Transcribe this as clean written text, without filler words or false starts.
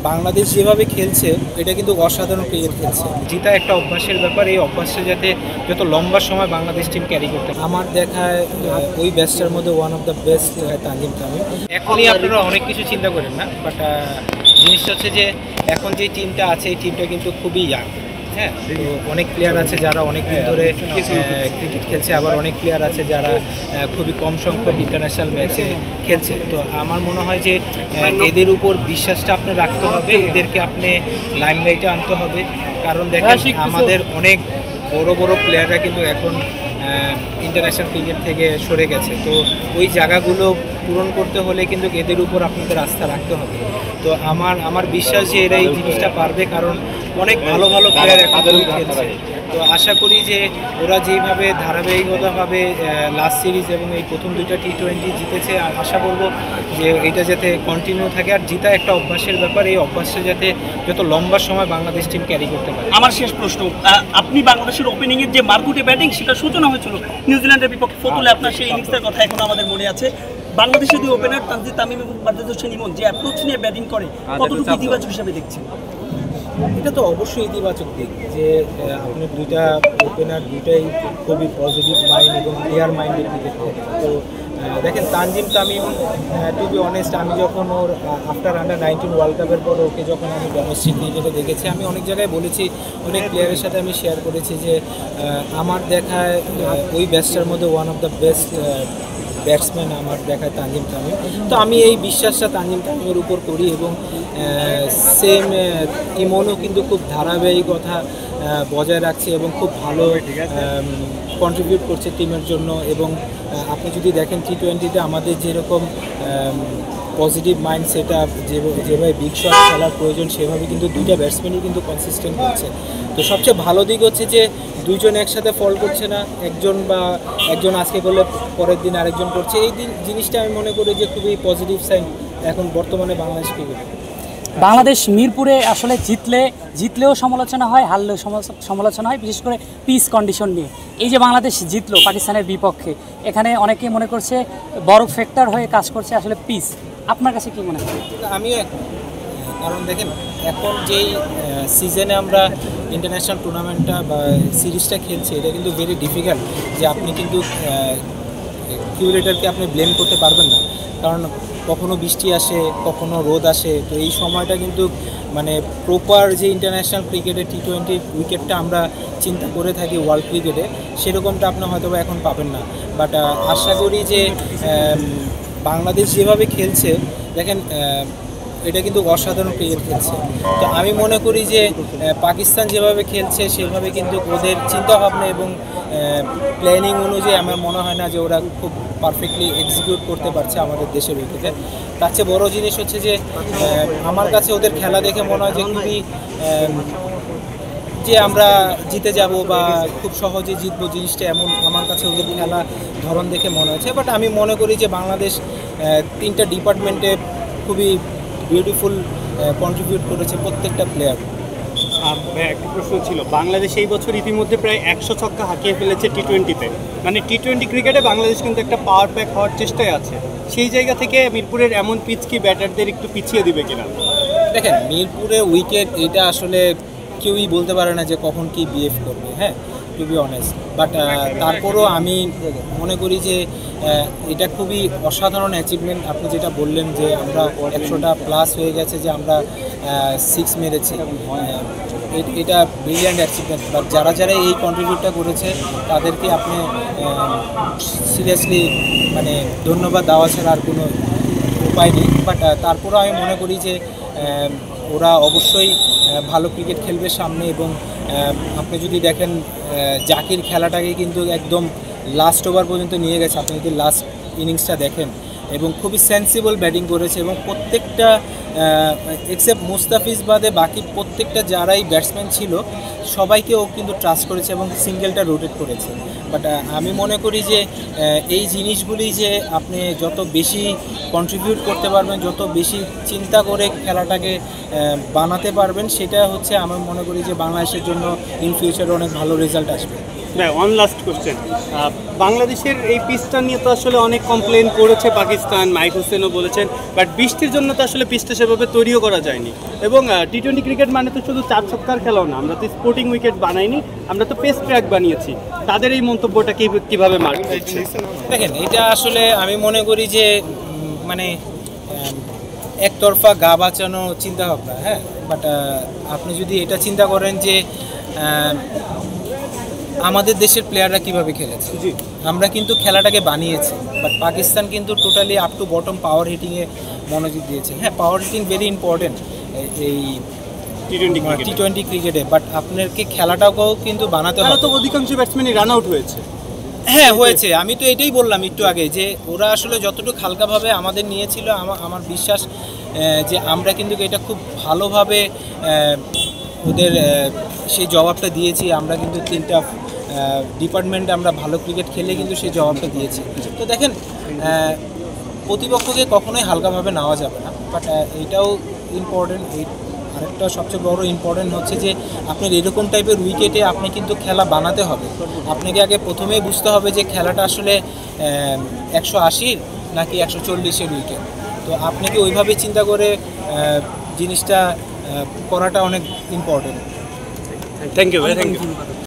বাংলাদেশ যেভাবে খেলছে এটা কিন্তু অসাধারণ ক্রিকেট খেলছে। জিতা একটা অভ্যাসের ব্যাপার, এই অভ্যাসটা যাতে যত লম্বা সময় বাংলাদেশ টিম ক্যারি করতে পারে। আমার দেখায় ওই ব্যাচটার মধ্যে one of the best Tanzim Tamim. এখনই আপনারা অনেক কিছু চিন্তা করেন না, বাট জিনিসটা হচ্ছে যে এখন যে টিমটা আছে এই টিমটা কিন্তু খুবই ইয়াং। হ্যাঁ, তো অনেক প্লেয়ার আছে যারা অনেক দিন ধরে ক্রিকেট খেলছে, আবার অনেক প্লেয়ার আছে যারা খুবই কম সংখ্যক ইন্টারন্যাশনাল ম্যাচে খেলছে। তো আমার মনে হয় যে এদের উপর বিশ্বাসটা আপনি রাখতে হবে, এদেরকে আপনি লাইমলাইটে আনতে হবে। কারণ দেখেন আমাদের অনেক বড় বড় প্লেয়াররা কিন্তু এখন ইন্টারন্যাশনাল ক্রিকেট থেকে সরে গেছে। তো ওই জায়গাগুলো পূরণ করতে হলে কিন্তু এদের উপর আপনাদের আস্থা রাখতে হবে। তো আমার বিশ্বাস যে এরা এই জিনিসটা পারবে, কারণ অনেক ভালো ভালো প্লেয়ার এখন খেলছে। তো আশা করি যে ওরা যেইভাবে ধারাবাহিকতাভাবে লাস্ট সিরিজ এবং এই প্রথম দুইটা টি-20 জিতেছে, আশা করব যে এটা যাতে কন্টিনিউ থাকে। আর জিতা একটা অভ্যাসের ব্যাপার, এই অভ্যাসটা যাতে যত লম্বা সময় বাংলাদেশ টিম ক্যারি করতে পারে। আমার শেষ প্রশ্ন, আপনি বাংলাদেশের ওপেনিংয়ের যে মারকুটে ব্যাটিং সেটা সূচনা হয়েছিল নিউজিল্যান্ডের বিপক্ষে ফতুলে, আপনার সেই ইনিংসের কথা এখন আমাদের মনে আছে। বাংলাদেশের যে ওপেনার তানজিম তামিম এবং পারভেজ হোসেন ইমন যে অ্যাপ্রোচ নিয়ে ব্যাটিং করে, কতটুকু ইতিবাচক হিসাবে দেখছেন? এটা তো অবশ্যই ইতিবাচক দিক যে আপনার দুইটা ওপেনার দুইটাই খুবই পজিটিভ মাইন্ড এবং ক্লিয়ার মাইন্ডের ক্রিকেট খেলে। তো দেখেন Tanzim Tamim, to be honest, আমি যখন ওর আফটার আন্ডার-19 ওয়ার্ল্ড কাপের পর ওকে যখন আমি ডোমেস্টিক ক্রিকেটে দেখেছি, আমি অনেক জায়গায় বলেছি, অনেক প্লেয়ারের সাথে আমি শেয়ার করেছি যে আমার দেখায় ওই ব্যাচটার মধ্যে one of the best batsman আমার দেখায় তানজিম তামিম। তো আমি এই বিশ্বাসটা তানজিম তামিমের উপর করি এবং সেম ইমনও কিন্তু খুব ধারাবাহিকতা বজায় রাখছে এবং খুব ভালো কন্ট্রিবিউট করছে টিমের জন্য। এবং আপনি যদি দেখেন টি-20তে আমাদের যেরকম পজিটিভ মাইন্ড সেট আপ, যেভাবে বিগ শট খেলার প্রয়োজন সেভাবে কিন্তু দুইটা ব্যাটসম্যানই কিন্তু কনসিস্টেন্ট হচ্ছে। তো সবচেয়ে ভালো দিক হচ্ছে যে দুইজন একসাথে ফল করছে না, একজন আজকে করলে পরের দিন আরেকজন করছে। এই জিনিসটা আমি মনে করি যে খুবই পজিটিভ সাইন এখন বর্তমানে বাংলাদেশ ক্রিকেটে। বাংলাদেশ মিরপুরে আসলে জিতলেও সমালোচনা হয়, হারলেও সমালোচনা হয়, বিশেষ করে পিচ কন্ডিশন নিয়ে। এই যে বাংলাদেশ জিতলো পাকিস্তানের বিপক্ষে, এখানে অনেকে মনে করছে বড় ফ্যাক্টর হয়ে কাজ করছে আসলে পিচ। আপনার কাছে কি মনে হয়? আমিও কারণ দেখেন এখন যেই সিজনে আমরা ইন্টারন্যাশনাল টুর্নামেন্টটা বা সিরিজটা খেলছি, এটা কিন্তু ভেরি ডিফিকাল্ট যে আপনি কিন্তু কিউরেটরকে আপনি ব্লেম করতে পারবেন না, কারণ কখনো বৃষ্টি আসে, কখনো রোদ আসে। তো এই সময়টা কিন্তু মানে প্রপার যে ইন্টারন্যাশনাল ক্রিকেটে টি-20 উইকেটটা আমরা চিন্তা করে থাকি ওয়ার্ল্ড ক্রিকেটে, সেরকমটা আপনি হয়তো এখন পাবেন না। বাট আশা করি যে বাংলাদেশ যেভাবে খেলছে, দেখেন এটা কিন্তু অসাধারণ ক্রিকেট খেলছে। তো আমি মনে করি যে পাকিস্তান যেভাবে খেলছে সেভাবে কিন্তু ওদের চিন্তাভাবনা এবং প্ল্যানিং অনুযায়ী আমার মনে হয় না যে ওরা খুব পারফেক্টলি এক্সিকিউট করতে পারছে আমাদের দেশের উইকেটে। তার চেয়ে বড়ো জিনিস হচ্ছে যে আমার কাছে ওদের খেলা দেখে মনে হয় যে খুবই যে আমরা জিতে যাব বা খুব সহজে জিতবো, জিনিসটা এমন আমার কাছে ওদের খেলা ধরন দেখে মনে হচ্ছে। বাট আমি মনে করি যে বাংলাদেশ তিনটা ডিপার্টমেন্টে খুবই বিউটিফুল কন্ট্রিবিউট করেছে প্রত্যেকটা প্লেয়ার। একটা প্রশ্ন ছিল, বাংলাদেশ এই বছর ইতিমধ্যে প্রায় 100 ছক্কা হাঁকিয়ে ফেলেছে টি-20তে। মানে টি-20 ক্রিকেটে বাংলাদেশ কিন্তু একটা পাওয়ার প্যাক হওয়ার চেষ্টায় আছে। সেই জায়গা থেকে মিরপুরের এমন পিচ কি ব্যাটারদের একটু পিছিয়ে দিবে কিনা? দেখেন মিরপুরে উইকেট এটা আসলে কেউই বলতে পারে না যে কখন কি বিহেভ করবে, হ্যাঁ, টু বি অনেস্ট। বাট তারপরও আমি মনে করি যে এটা খুবই অসাধারণ অ্যাচিভমেন্ট। আপনি যেটা বললেন যে আমরা 100টা প্লাস হয়ে গেছে, যে আমরা 6 মেরেছি, এটা ব্রিলিয়ান্ট অ্যাচিভমেন্ট। বাট যারা এই কন্ট্রিবিউটটা করেছে তাদেরকে আপনি সিরিয়াসলি মানে ধন্যবাদ দেওয়া ছাড়া আর কোনো উপায় নেই। বাট তারপরেও আমি মনে করি যে ওরা অবশ্যই ভালো ক্রিকেট খেলবে সামনে। এবং আপনি যদি দেখেন জাকির খেলাটাকে কিন্তু একদম লাস্ট ওভার পর্যন্ত নিয়ে গেছে, আপনি যদি লাস্ট ইনিংসটা দেখেন, এবং খুবই সেন্সিবল ব্যাটিং করেছে। এবং প্রত্যেকটা এক্সেপ্ট মুস্তাফিজ বাদে বাকি প্রত্যেকটা যারাই ব্যাটসম্যান ছিল সবাইকে ও কিন্তু ট্রাস্ট করেছে এবং সিঙ্গেলটা রোটেট করেছে। বাট আমি মনে করি যে এই জিনিসগুলি যে আপনি যত বেশি কন্ট্রিবিউট করতে পারবেন, যত বেশি চিন্তা করে খেলাটাকে বানাতে পারবেন, সেটা হচ্ছে আমি মনে করি যে বাংলাদেশের জন্য ইন ফিউচারে অনেক ভালো রেজাল্ট আসবে। ওয়ান লাস্ট কোশ্চেন, বাংলাদেশের এই পিচটা নিয়ে তো আসলে অনেক কমপ্লেন করেছে পাকিস্তান, মাইক হোসেনও বলেছেন, বাট বৃষ্টির জন্য তো আসলে পিচটা সেভাবে তৈরিও করা যায়নি। এবং টি-20 ক্রিকেট মানে তো শুধু 4 ছক্কার খেলাও না, আমরা তো স্পোর্টিং উইকেট বানাইনি, আমরা তো পেস ট্র্যাক বানিয়েছি। তাদের এই মন্তব্যটা কিভাবে মার্ক করছে? দেখেন, এটা আসলে আমি মনে করি যে মানে একতরফা গা বাঁচানো চিন্তা ভাবনা, হ্যাঁ। বাট আপনি যদি এটা চিন্তা করেন যে আমাদের দেশের প্লেয়াররা কিভাবে খেলেছে, আমরা কিন্তু খেলাটাকে বানিয়েছি, বাট পাকিস্তান কিন্তু টোটালি আপ টু বটম পাওয়ার হিটিংয়ে মনোযোগ দিয়েছে। হ্যাঁ, পাওয়ার হিটিং ভেরি ইম্পর্টেন্ট এই টি-20 ক্রিকেটে, বাট আপনাকে খেলাটাকেও কিন্তু বানাতে হবে। তো অধিকাংশ ব্যাটসম্যানই রান আউট হয়েছে। হ্যাঁ হয়েছে, আমি তো এটাই বললাম একটু আগে যে ওরা আসলে যতটুকু হালকাভাবে আমাদের নিয়েছিল, আমার বিশ্বাস যে আমরা কিন্তু এটা খুব ভালোভাবে ওদের সেই জবাবটা দিয়েছি। আমরা কিন্তু 3টা ডিপার্টমেন্টে আমরা ভালো ক্রিকেট খেলে কিন্তু সেই জবাবটা দিয়েছি। তো দেখেন, প্রতিপক্ষকে কখনোই হালকাভাবে নেওয়া যাবে না, বাট এটাও ইম্পর্টেন্ট। আরেকটা সবচেয়ে বড় ইম্পর্টেন্ট হচ্ছে যে আপনার এরকম টাইপের উইকেটে আপনি কিন্তু খেলা বানাতে হবে। আপনাকে আগে প্রথমেই বুঝতে হবে যে খেলাটা আসলে 180 নাকি 140-এর উইকেট। তো আপনাকে ওইভাবে চিন্তা করে জিনিসটা করাটা অনেক ইম্পর্টেন্ট। থ্যাংক ইউ ভাই, থ্যাংক ইউ।